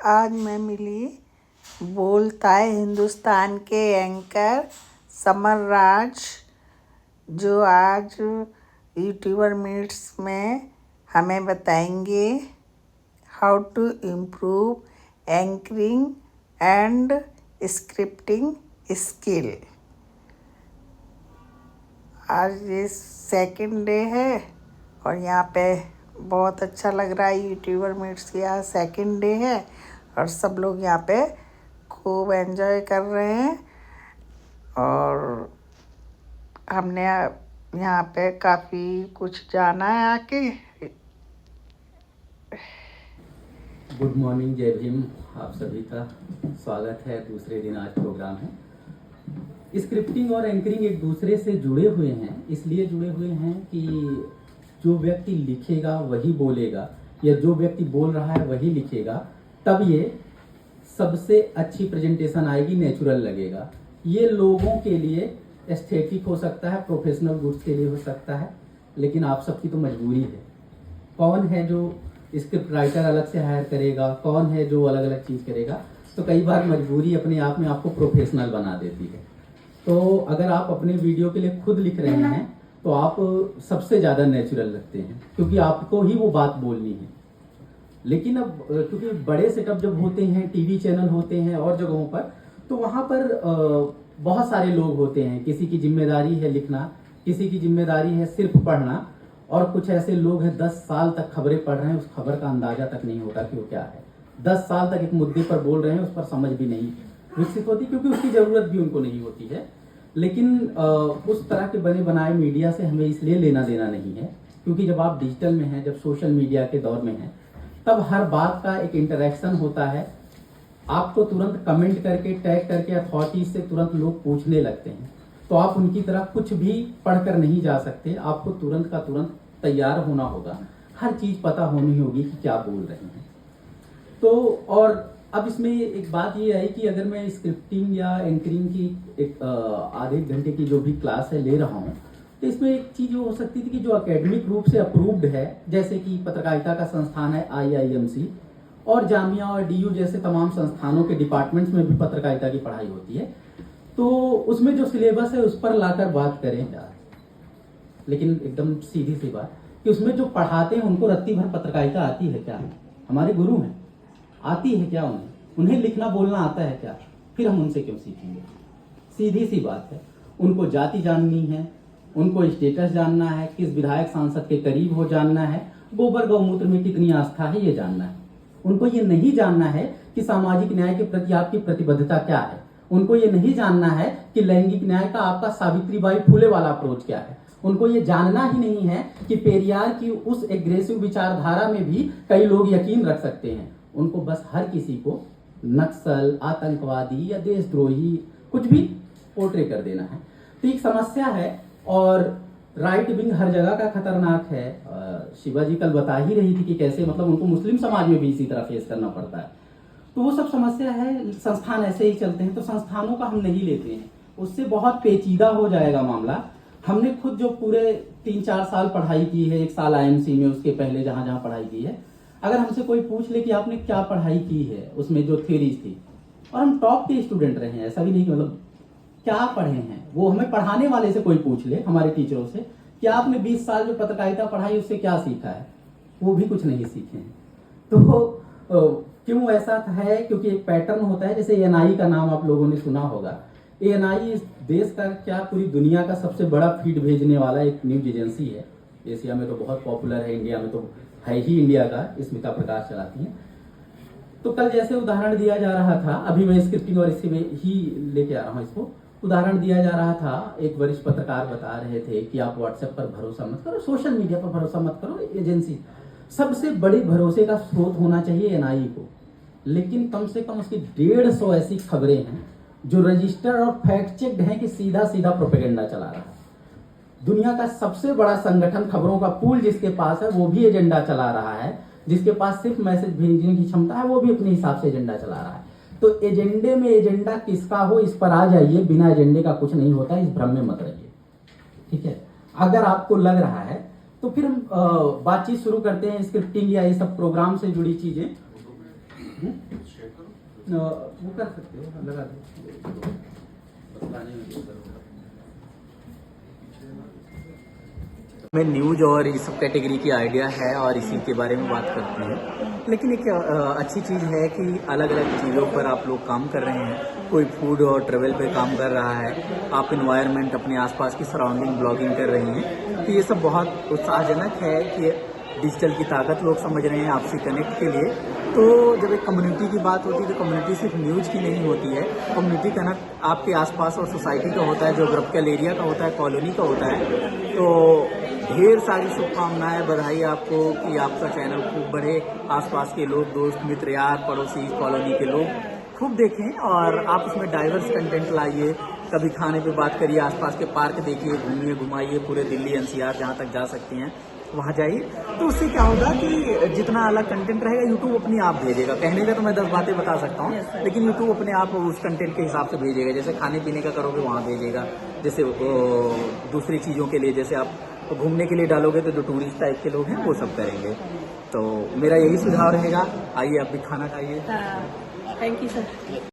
आज मैं मिली बोलता है हिंदुस्तान के एंकर समर राज, जो आज यूट्यूबर मीट्स में हमें बताएंगे how to improve anchoring and scripting skill. आज ये सेकंड डे है और यहाँ पे बहुत अच्छा लग रहा है। यूट्यूबर मीट्स की आज सेकंड डे है और सब लोग यहाँ पे खूब एंजॉय कर रहे हैं और हमने यहाँ पे काफ़ी कुछ जाना है आके। गुड मॉर्निंग, जय भीम। आप सभी का स्वागत है। दूसरे दिन आज प्रोग्राम है। स्क्रिप्टिंग और एंकरिंग एक दूसरे से जुड़े हुए हैं, इसलिए जुड़े हुए हैं कि जो व्यक्ति लिखेगा वही बोलेगा, या जो व्यक्ति बोल रहा है वही लिखेगा, तब ये सबसे अच्छी प्रेजेंटेशन आएगी, नेचुरल लगेगा। ये लोगों के लिए एस्थेटिक हो सकता है, प्रोफेशनल गुड्स के लिए हो सकता है, लेकिन आप सबकी तो मजबूरी है। कौन है जो स्क्रिप्ट राइटर अलग से हायर करेगा, कौन है जो अलग अलग चीज़ करेगा। तो कई बार मजबूरी अपने आप में आपको प्रोफेशनल बना देती है। तो अगर आप अपने वीडियो के लिए खुद लिख रहे हैं तो आप सबसे ज़्यादा नेचुरल लगते हैं, क्योंकि आपको ही वो बात बोलनी है। लेकिन अब क्योंकि बड़े सेटअप जब होते हैं, टीवी चैनल होते हैं और जगहों पर, तो वहाँ पर बहुत सारे लोग होते हैं। किसी की जिम्मेदारी है लिखना, किसी की जिम्मेदारी है सिर्फ पढ़ना, और कुछ ऐसे लोग हैं 10 साल तक खबरें पढ़ रहे हैं, उस खबर का अंदाजा तक नहीं होता कि वो क्या है। 10 साल तक एक मुद्दे पर बोल रहे हैं, उस पर समझ भी नहीं विकसित होती, क्योंकि उसकी ज़रूरत भी उनको नहीं होती है। लेकिन उस तरह के बने बनाए मीडिया से हमें इसलिए लेना देना नहीं है, क्योंकि जब आप डिजिटल में हैं, जब सोशल मीडिया के दौर में हैं, तब हर बात का एक इंटरेक्शन होता है। आपको तुरंत कमेंट करके, टैग करके अथॉरिटी से तुरंत लोग पूछने लगते हैं, तो आप उनकी तरह कुछ भी पढ़कर नहीं जा सकते। आपको तुरंत का तुरंत तैयार होना होगा, हर चीज़ पता होनी होगी कि क्या बोल रहे हैं। तो और अब इसमें एक बात ये है कि अगर मैं स्क्रिप्टिंग या एंकरिंग की एक आधे घंटे की जो भी क्लास है ले रहा हूँ, तो इसमें एक चीज़ हो सकती थी कि जो एकेडमिक रूप से अप्रूव्ड है, जैसे कि पत्रकारिता का संस्थान है IIMC, और जामिया और DU जैसे तमाम संस्थानों के डिपार्टमेंट्स में भी पत्रकारिता की पढ़ाई होती है, तो उसमें जो सिलेबस है उस पर लाकर बात करें यार। लेकिन एकदम सीधी सी बात कि उसमें जो पढ़ाते हैं उनको रत्ती भर पत्रकारिता आती है क्या? हमारे गुरु हैं, आती है क्या उन्हें लिखना बोलना आता है क्या? फिर हम उनसे क्यों सीखेंगे? सीधी सी बात है। उनको जाति जाननी है, उनको स्टेटस जानना है, किस विधायक सांसद के करीब हो जानना है, गोबर गौमूत्र में कितनी आस्था है ये जानना है। उनको ये नहीं जानना है कि सामाजिक न्याय के प्रति आपकी प्रतिबद्धता क्या है। उनको ये नहीं जानना है कि लैंगिक न्याय का आपका सावित्रीबाई फुले वाला अप्रोच क्या है। उनको ये जानना ही नहीं है कि पेरियार की उस एग्रेसिव विचारधारा में भी कई लोग यकीन रख सकते हैं। उनको बस हर किसी को नक्सल, आतंकवादी या देशद्रोही कुछ भी पोर्ट्रे कर देना है। तो एक समस्या है, और राइट विंग हर जगह का खतरनाक है। शिवाजी कल बता ही रही थी कि कैसे मतलब उनको मुस्लिम समाज में भी इसी तरह फेस करना पड़ता है। तो वो सब समस्या है। संस्थान ऐसे ही चलते हैं, तो संस्थानों का हम नहीं लेते हैं, उससे बहुत पेचीदा हो जाएगा मामला। हमने खुद जो पूरे 3-4 साल पढ़ाई की है, 1 साल IMC में, उसके पहले जहाँ जहाँ पढ़ाई की है, अगर हमसे कोई पूछ ले कि आपने क्या पढ़ाई की है, उसमें जो थ्योरीज थी, और हम टॉप के स्टूडेंट रहे हैं, ऐसा भी नहीं कि मतलब क्या पढ़े हैं, वो हमें पढ़ाने वाले से कोई पूछ ले, हमारे टीचरों से, कि आपने 20 साल जो पत्रकारिता पढ़ाई उससे क्या सीखा है, वो भी कुछ नहीं सीखे हैं। तो क्यों ऐसा है? क्योंकि एक पैटर्न होता है। जैसे ANI का नाम आप लोगों ने सुना होगा। ANI इस देश का क्या पूरी दुनिया का सबसे बड़ा फीड भेजने वाला एक न्यूज एजेंसी है। एशिया में तो बहुत पॉपुलर है, इंडिया में तो है ही इंडिया का, स्मिता प्रकाश चलाती हैं। तो कल जैसे उदाहरण दिया जा रहा था, अभी मैं स्क्रिप्टिंग और इसी में ही लेके आ रहा हूँ इसको, उदाहरण दिया जा रहा था। एक वरिष्ठ पत्रकार बता रहे थे कि आप WhatsApp पर भरोसा मत करो, सोशल मीडिया पर भरोसा मत करो, एजेंसी सबसे बड़े भरोसे का स्रोत होना चाहिए NI को। लेकिन कम से कम उसकी 150 ऐसी खबरें हैं जो रजिस्टर और फैक्ट चेक्ड हैं कि सीधा सीधा प्रोपेगेंडा चला रहा है। दुनिया का सबसे बड़ा संगठन खबरों का पूल जिसके पास है, वो भी एजेंडा चला रहा है। जिसके पास सिर्फ मैसेज भेजने की क्षमता है, वो भी अपने हिसाब से एजेंडा चला रहा है। तो एजेंडे में एजेंडा किसका हो, इस पर आ जाइए। बिना एजेंडे का कुछ नहीं होता, इस भ्रम में मत रहिए, ठीक है? अगर आपको लग रहा है तो फिर हम बातचीत शुरू करते हैं। स्क्रिप्टिंग या ये सब प्रोग्राम से जुड़ी चीजें वो कर सकते हो, लगा दो बतलाने में जो करोगे। मैं न्यूज और इस सब कैटेगरी की आइडिया है और इसी के बारे में बात करते हैं, लेकिन एक अच्छी चीज़ है कि अलग अलग चीज़ों पर आप लोग काम कर रहे हैं। कोई फूड और ट्रेवल पे काम कर रहा है, आप इन्वायरमेंट अपने आसपास की सराउंडिंग ब्लॉगिंग कर रही हैं, तो ये सब बहुत उत्साहजनक है कि डिजिटल की ताकत लोग समझ रहे हैं आपसे कनेक्ट के लिए। तो जब एक कम्युनिटी की बात होती है तो कम्युनिटी सिर्फ न्यूज़ की नहीं होती है, कम्युनिटी कनेक्ट आपके आसपास और सोसाइटी का होता है, जोग्राफिकल एरिया का होता है, कॉलोनी का होता है। तो ढेर सारी शुभकामनाएं, बधाई आपको कि आपका चैनल खूब बढ़े, आसपास के लोग, दोस्त मित्र, यार, पड़ोसी, कॉलोनी के लोग खूब देखें और आप उसमें डाइवर्स कंटेंट लाइए। कभी खाने पे बात करिए, आसपास के पार्क देखिए, घूमिए घुमाइए, पूरे दिल्ली एनसीआर जहाँ तक जा सकती हैं वहाँ जाइए। तो उससे क्या होगा कि जितना अलग कंटेंट रहेगा यूट्यूब अपने आप भेजेगा। कहने का तो मैं 10 बातें बता सकता हूँ, लेकिन यूट्यूब अपने आप उस कंटेंट के हिसाब से भेजेगा। जैसे खाने पीने का करोगे वहाँ भेजेगा, जैसे दूसरी चीज़ों के लिए जैसे आप घूमने के लिए डालोगे तो जो टूरिस्ट टाइप के लोग हैं वो सब करेंगे। तो मेरा यही सुझाव रहेगा, आइए आप भी खाना खाइए। Thank you sir.